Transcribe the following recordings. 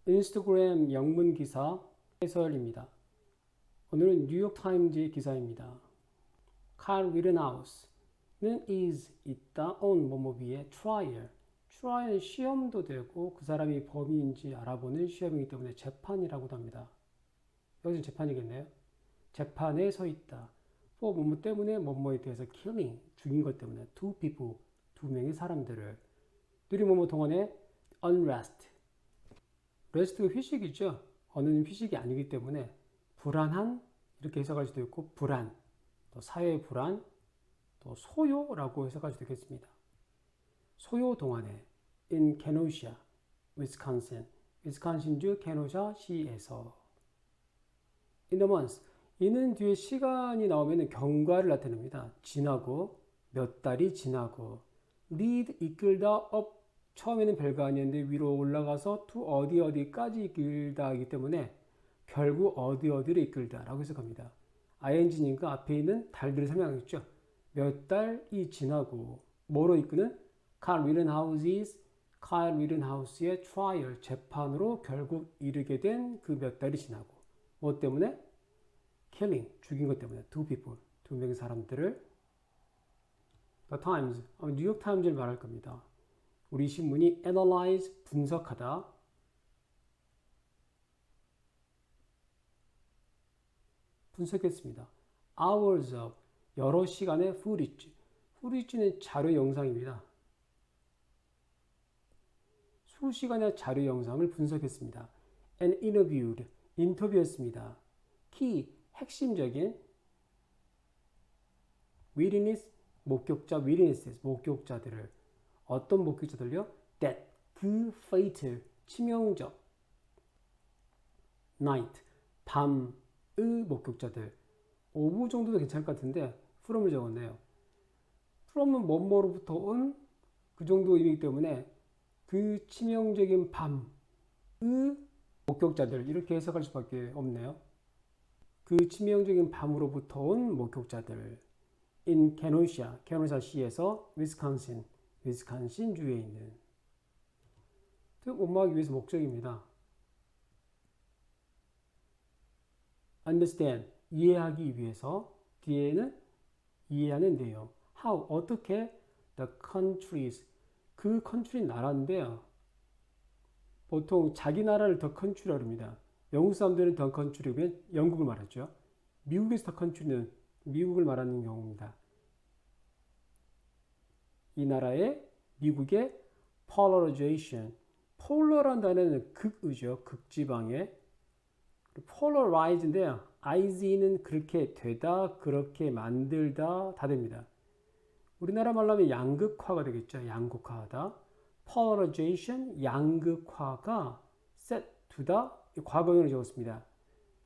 인스타그램 영문 기사 해설입니다. 오늘은 뉴욕타임즈의 기사입니다. 칼 위른하우스는 is 있다 on 뭐뭐비의 trial. trial은 시험도 되고 그 사람이 범인인지 알아보는 시험이기 때문에 재판이라고도 합니다. 여기서 재판이겠네요. 재판에 서 있다. for 뭐뭐 때문에 뭐뭐에 대해서 killing 죽인 것 때문에 two people 두 명의 사람들을 누리 뭐뭐 동안에 unrest rest가 휴식이죠. 언어는 휴식이 아니기 때문에 불안한 이렇게 해석할 수도 있고 불안, 또 사회 불안, 또 소요라고 해석할 수도 있겠습니다. 소요 동안에 in Kenosha, Wisconsin, 위스콘신주 케노샤 시에서 in the months 이는 뒤에 시간이 나오면 경과를 나타냅니다. 지나고 몇 달이 지나고 lead 이끌다 up 처음에는 별거 아니었는데 위로 올라가서 to 어디 어디까지 이끌다이기 때문에 결국 어디 어디를 이끌다라고 해석합니다. ing니까 앞에 있는 달들을 설명하겠죠. 몇 달이 지나고 뭐로 이끄는 칼 위른하우스의 트라이얼 재판으로 결국 이르게 된 그 몇 달이 지나고 뭐 때문에? killing 죽인 것 때문에 two people 두 명의 사람들을 The Times 뉴욕 타임즈를 말할 겁니다. 우리 신문이 analyze 분석하다 분석했습니다. hours of 여러 시간의 footage footage는 자료 영상입니다. 수시간의 자료 영상을 분석했습니다. and interviewed 인터뷰했습니다. key 핵심적인 witness 목격자 witnesses 목격자들을 어떤 목격자들요? that 그 fatal 치명적 night 밤의 목격자들 5부 정도도 괜찮을 것 같은데 from을 적었네요. from은 뭐뭐로부터 온 그 정도 의미이기 때문에 그 치명적인 밤의 목격자들 이렇게 해석할 수밖에 없네요. 그 치명적인 밤으로부터 온 목격자들 in 케노샤 시에서 위스콘신 주에 있는 원망하기 위해서 목적입니다. understand 이해하기 위해서 뒤에는 이해하는 내용 how 어떻게 the countries 그 country 나라인데요. 보통 자기 나라를 the country라고 합니다. 영국 사람들은 the country면 영국을 말하죠. 미국에서 the country는 미국을 말하는 경우입니다. 이 나라의 미국의 polarization polar한 단어는 극의죠. 극지방의 polarize인데요. iz는 그렇게 되다, 그렇게 만들다 다 됩니다. 우리나라 말로 하면 양극화가 되겠죠. 양극화하다. polarization 양극화가 set 두다 과거형으로 적었습니다.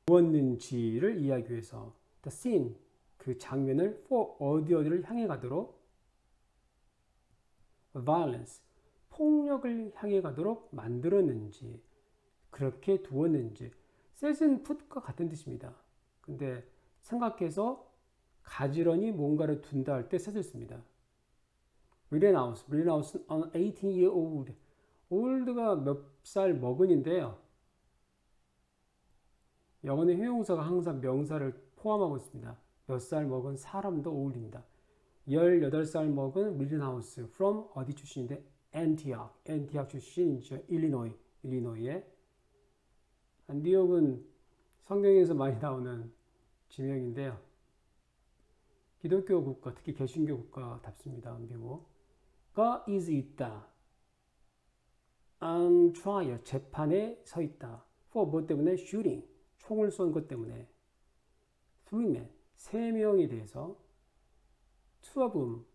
무엇는지를 이해하기 위해서 the scene 그 장면을 for 어디를 향해 가도록 violence 폭력을 향해 가도록 만들었는지 그렇게 두었는지 set은 put과 같은 뜻입니다. 근데 생각해서 가지런히 뭔가를 둔다 할 때 set을 씁니다. 릴렌하우스는 an 18-year-old old가 몇 살 먹은인데요. 영어는 형용사가 항상 명사를 포함하고 있습니다. 몇 살 먹은 사람도 old입니다. 18살 먹은 릴렌하우스 from 어디 출신인데 엔티악 출신이죠. 일리노이의 뉴욕은 성경에서 많이 나오는 지명인데요. 기독교 국가, 특히 개신교 국가답습니다. 미국가 is 있다. on trial, 재판에 서 있다. for 뭐 때문에? shooting, 총을 쏜 것 때문에. three men, 세 명에 대해서 two of them,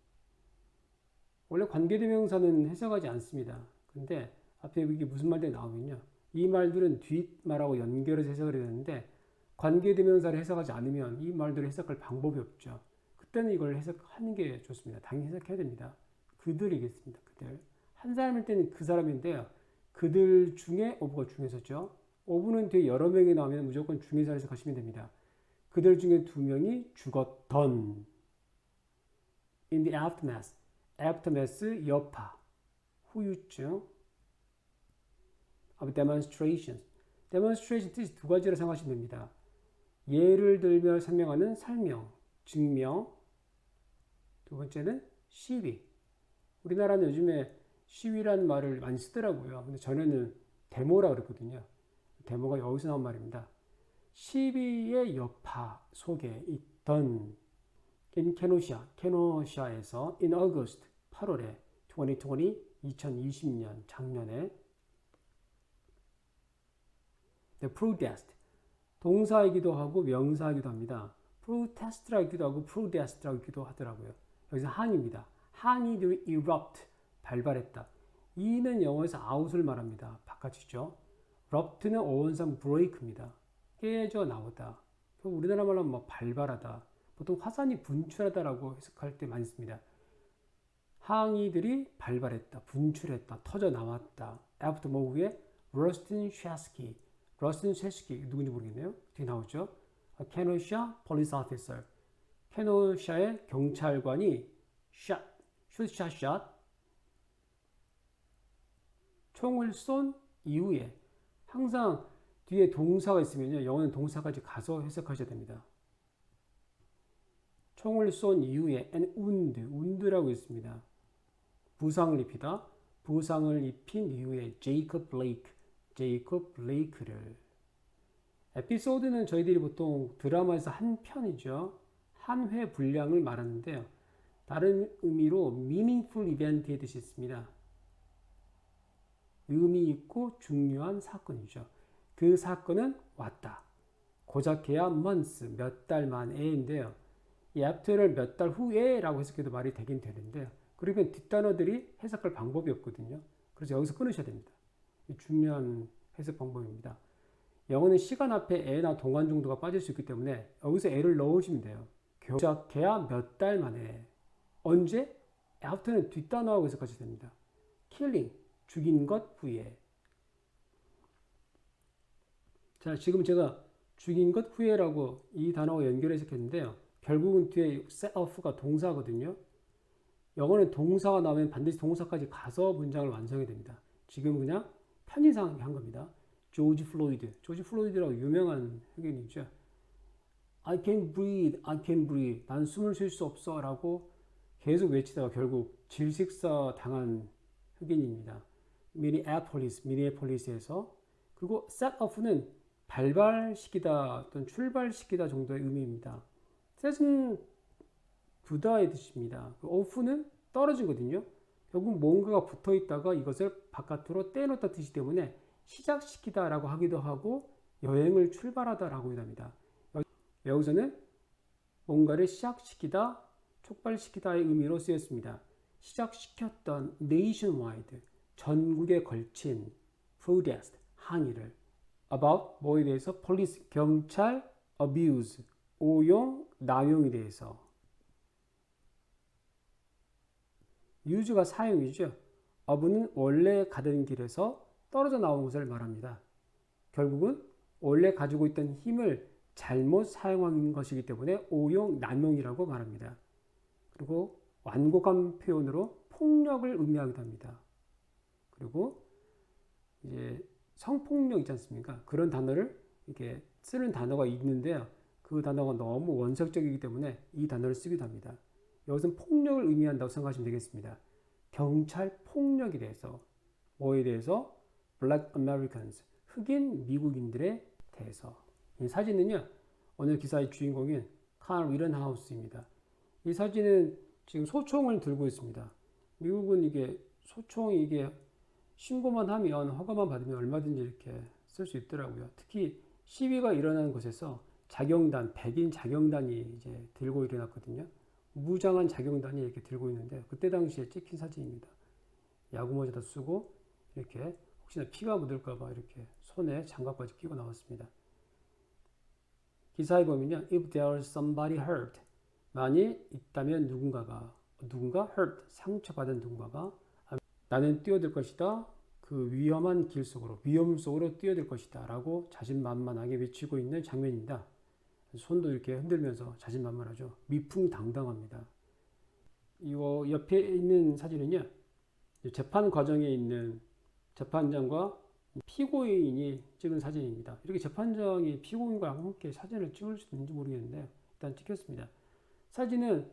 원래 관계대명사는 해석하지 않습니다. 근데 앞에 이게 무슨 말들이 나오면요. 이 말들은 뒷말하고 연결해서 해석을 해야 되는데 관계대명사를 해석하지 않으면 이 말들을 해석할 방법이 없죠. 그때는 이걸 해석하는 게 좋습니다. 당연히 해석해야 됩니다. 그들이겠습니다. 그들. 한 사람일 때는 그 사람인데요. 그들 중에 오브가 중에서죠. 오브는 뒤에 여러 명이 나오면 무조건 중에서 해석하시면 됩니다. 그들 중에 두 명이 죽었던 in the aftermath 여파 후유증 of demonstrations. demonstration 뜻이 두 가지로 생각하시면 됩니다. 예를 들며 설명하는 설명, 증명. 두 번째는 시위. 우리나라는 요즘에 시위라는 말을 많이 쓰더라고요. 근데 전에는 데모라 그랬거든요. 데모가 여기서 나온 말입니다. 시위의 여파 속에 있던 in 케노시아에서 in August 8월에 2020년 작년에 the protest 동사이기도 하고 명사이기도 합니다. protest라기도 하고 protest라기도 하더라고요. 여기서 항입니다. 항이들이 erupt 발발했다. 이는 영어에서 out을 말합니다. 바깥이죠. rupt는 어원상 break입니다. 깨져 나오다. 우리나라 말로 뭐 발발하다. 보통 화산이 분출하다라고 해석할 때 많이 씁니다. 항이들이 발발했다, 분출했다, 터져 나왔다. after 뭐 후에 러스틴 셰스키 누군지 모르겠네요. 뒤에 나오죠. 케노시아 police officer. 케노시아의 경찰관이 샷 총을 쏜 이후에 항상 뒤에 동사가 있으면요. 영어는 동사까지 가서 해석하셔야 됩니다. 총을 쏜 이후에 and wound라고 있습니다. 부상을 입히다. 부상을 입힌 이후에 제이콥 블레이크를 에피소드는 저희들이 보통 드라마에서 한 편이죠. 한 회 분량을 말하는데요. 다른 의미로 meaningful event의 뜻이 있습니다. 의미 있고 중요한 사건이죠. 그 사건은 왔다. 고작해야 months, 몇 달 만에인데요. 이 after를 몇 달 후에 라고 해석해도 말이 되긴 되는데요. 그리고 뒷단어들이 해석할 방법이 없거든요. 그래서 여기서 끊으셔야 됩니다. 중요한 해석 방법입니다. 영어는 시간 앞에 에나 동안 정도가 빠질 수 있기 때문에 여기서 에를 넣으시면 돼요. 고작해야 몇 달 만에. 언제? after는 뒷단어하고 해석하셔야 됩니다. killing, 죽인 것 후에. 자, 지금 제가 죽인 것 후에라고 이 단어와 연결해서 했는데요. 결국은 뒤에 set off가 동사거든요. 영어는 동사가 나오면 반드시 동사까지 가서 문장을 완성해야 됩니다. 지금 그냥 편의상 한 겁니다. 조지 플로이드라고 유명한 흑인이죠. I can't breathe. 난 숨을 쉴 수 없어. 라고 계속 외치다가 결국 질식사 당한 흑인입니다. 미니애폴리스에서. 그리고 set off는 발발시키다 또는 출발시키다 정도의 의미입니다. set은 부다의 뜻입니다. off는 떨어지거든요. 결국 뭔가가 붙어 있다가 이것을 바깥으로 떼놓다 뜻이기 때문에 시작시키다 라고 하기도 하고 여행을 출발하다 라고 합니다. 여기서는 뭔가를 시작시키다, 촉발시키다의 의미로 쓰였습니다. 시작시켰던 nationwide, 전국에 걸친 protest, 항의를 about 뭐에 대해서 police, 경찰, abuse, 오용, 남용에 대해서. use가 사용이죠. of는 원래 가던 길에서 떨어져 나온 것을 말합니다. 결국은 원래 가지고 있던 힘을 잘못 사용한 것이기 때문에 오용, 남용이라고 말합니다. 그리고 완곡한 표현으로 폭력을 의미하기도 합니다. 그리고 이제 성폭력 있지 않습니까? 그런 단어를 이렇게 쓰는 단어가 있는데요. 그 단어가 너무 원색적이기 때문에 이 단어를 쓰기도 합니다. 여기서는 폭력을 의미한다고 생각하시면 되겠습니다. 경찰 폭력에 대해서, 뭐에 대해서? Black Americans, 흑인 미국인들에 대해서. 이 사진은요, 오늘 기사의 주인공인 칼 위런하우스입니다. 이 사진은 지금 소총을 들고 있습니다. 미국은 이게 소총이 이게 신고만 하면, 허가만 받으면 얼마든지 이렇게 쓸 수 있더라고요. 특히 시위가 일어나는 곳에서 자경단, 백인 자경단이 이제 들고 일어났거든요. 무장한 자경단이 이렇게 들고 있는데, 그때 당시에 찍힌 사진입니다. 야구모자도 쓰고, 이렇게 혹시나 피가 묻을까봐 이렇게 손에 장갑까지 끼고 나왔습니다. 기사에 보면요, if there is somebody hurt, 만일 있다면 누군가 hurt, 상처받은 누군가가 나는 뛰어들 것이다. 그 위험한 길 속으로, 위험 속으로 뛰어들 것이다. 라고 자신만만하게 외치고 있는 장면입니다. 손도 이렇게 흔들면서 자신만만하죠. 미풍당당합니다. 이거 옆에 있는 사진은요, 재판 과정에 있는 재판장과 피고인이 찍은 사진입니다. 이렇게 재판장이 피고인과 함께 사진을 찍을 수 있는지 모르겠는데 일단 찍혔습니다. 사진은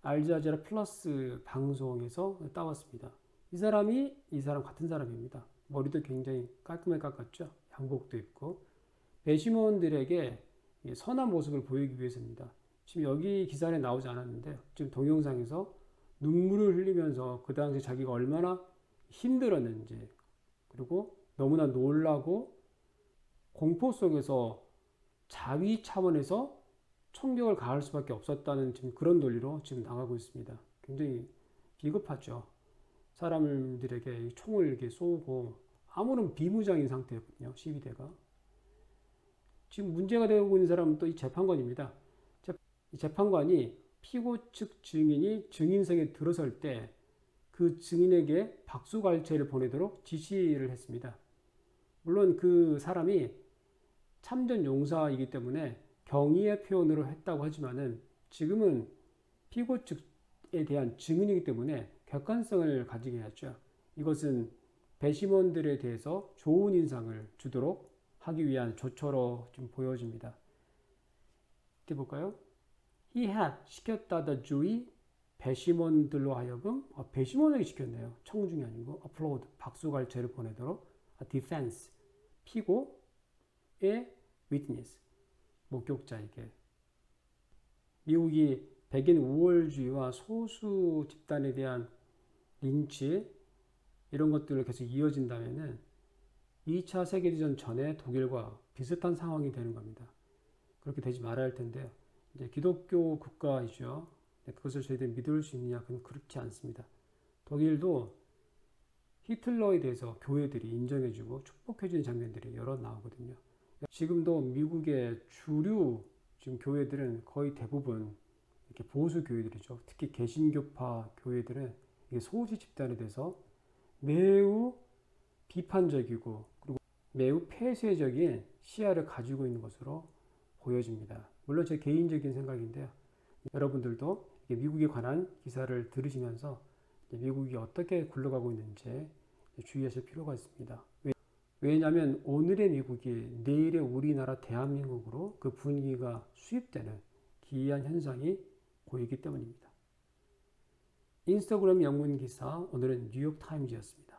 알자지라 플러스 방송에서 따왔습니다. 이 사람이 이 사람 같은 사람입니다. 머리도 굉장히 깔끔하게 깎았죠. 양복도 입고 배심원들에게 선한 모습을 보이기 위해서입니다. 지금 여기 기사에 나오지 않았는데 지금 동영상에서 눈물을 흘리면서 그 당시 자기가 얼마나 힘들었는지 그리고 너무나 놀라고 공포 속에서 자위 차원에서 총격을 가할 수밖에 없었다는 지금 그런 논리로 지금 나가고 있습니다. 굉장히 비겁하죠. 사람들에게 총을 이렇게 쏘고 아무런 비무장인 상태였거든요. 시위대가. 지금 문제가 되고 있는 사람은 또 이 재판관입니다. 이 재판관이 피고 측 증인이 증인석에 들어설 때 그 증인에게 박수갈채를 보내도록 지시를 했습니다. 물론 그 사람이 참전 용사이기 때문에 경의의 표현으로 했다고 하지만은 지금은 피고 측에 대한 증인이기 때문에 객관성을 가지게 했죠. 이것은 배심원들에 대해서 좋은 인상을 주도록 하기 위한 조처로 좀 보여집니다. 이때 볼까요? He had 시켰다 the Jew 배심원들로 하여금 배심원에게 시켰네요. 청중이 아니고 applaud 박수갈채를 보내도록 defense 피고의 witness 목격자에게 미국이 백인 우월주의와 소수 집단에 대한 린치 이런 것들을 계속 이어진다면은 2차 세계대전 전에 독일과 비슷한 상황이 되는 겁니다. 그렇게 되지 말아야 할 텐데요. 이제 기독교 국가이죠. 그것을 저희들이 믿을 수 있느냐? 그건 그렇지 않습니다. 독일도 히틀러에 대해서 교회들이 인정해주고 축복해주는 장면들이 여러 나오거든요. 지금도 미국의 주류 지금 교회들은 거의 대부분 이렇게 보수 교회들이죠. 특히 개신교파 교회들은 이게 소수 집단에 대해서 매우 비판적이고 그리고 매우 폐쇄적인 시야를 가지고 있는 것으로 보여집니다. 물론 제 개인적인 생각인데요. 여러분들도 미국에 관한 기사를 들으시면서 미국이 어떻게 굴러가고 있는지 주의하실 필요가 있습니다. 왜냐하면 오늘의 미국이 내일의 우리나라 대한민국으로 그 분위기가 수입되는 기이한 현상이 보이기 때문입니다. 인스타그램 영문 기사 오늘은 뉴욕타임즈였습니다.